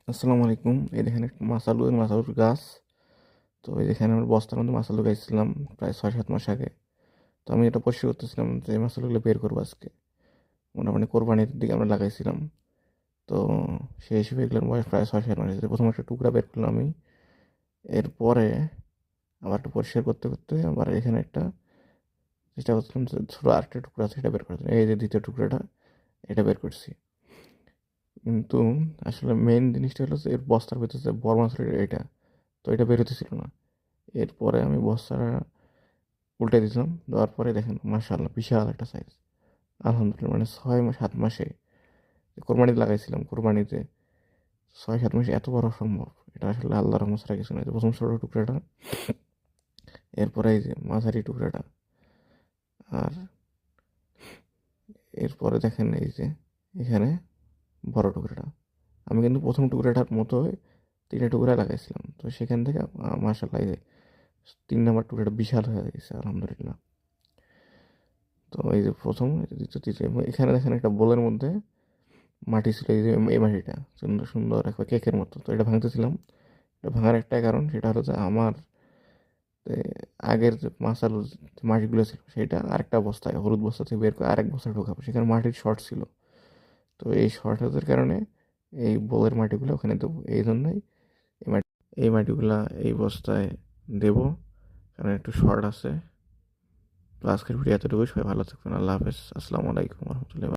আসসালামু আলাইকুম। এই দেখেন একটা মাসালুর গাছ। তো এই দেখেন আমার বস্তার মধ্যে মাসালু গাইছিলাম প্রায় 6-7 মাস আগে। তো আমি এটা পরিষ্কার করতেছিলাম যে এই মাসালুগুলো বের করবো আজকে। মোটামুটি কোরবানির দিকে আমরা লাগাইছিলাম। তো সেই হিসেবে এগুলোর বয়স প্রায় 6-7 মাস হয়েছে। প্রথম একটা টুকরা বের করলাম আমি। এরপরে আবার একটা পরিষ্কার করতে করতে আবার এখানে একটা চেষ্টা করছিলাম যে ছোটো আরেকটা টুকরা আছে সেটা বের করতে। এই যে দ্বিতীয় টুকরাটা, এটা বের করছি। কিন্তু আসলে মেইন জিনিসটা হলো যে এর বস্তার ভিতরে যে বড় মাছটা, এটা তো এটা বের হতেছিল না। এরপরে আমি বস্তাটা উল্টে দিলাম, দেওয়ার পরে দেখেন মাশাআল্লাহ বিশাল একটা সাইজ। আলহামদুলিল্লাহ, মানে 6-7 মাসে কোরবানিতে লাগাইছিলাম, কোরবানিতে 6-7 মাসে এত বড় সম্ভব এটা আসলে আল্লাহর রহমত ছাড়া কিছু নয়। তো প্রথম ছোটো টুকরাটা, এরপরে এই যে মাঝারি টুকরাটা, আর এরপরে দেখেন এই যে এখানে বড় টুকরাটা। আমি কিন্তু প্রথম টুকরাটার মতো 3টে টুকরা লাগাইছিলাম, তো সেখান থেকে মাশাআল্লাহ এই যে 3 নম্বর টুকরাটা বিশাল হয়ে গেছে আলহামদুলিল্লাহ। তো এই যে প্রথম, এই যে দ্বিতীয়, তৃতীয়, এবং এখানে দেখেন একটা বোলের মধ্যে মাটি ছিল। এই যে এই মাটিটা সুন্দর সুন্দর একটা কেকের মতো। তো এটা ভাঙতেছিলাম। এটা ভাঙার একটাই কারণ, সেটা হলো যে আমার এ, আগের যে মাছার যে মাটিগুলো ছিল সেটা আরেকটা বস্তায়, হলুদ বস্তা থেকে বের করে আরেক বস্তায় ঢোকাবো, সেখানে মাটির শর্ট ছিল। তো এই শর্টেজের কারণে এই বোলের মাটিগুলো ওখানে দেবো, এই জন্যই এই মাটিগুলা এই বস্তায় দেবো, কারণ একটু শর্ট আছে। তো আজকের ভিডিও এতটুকুই। সবাই ভালো থাকবেন। আল্লাহ হাফেজ। আসসালামু আলাইকুম রহমতুল্লাহ।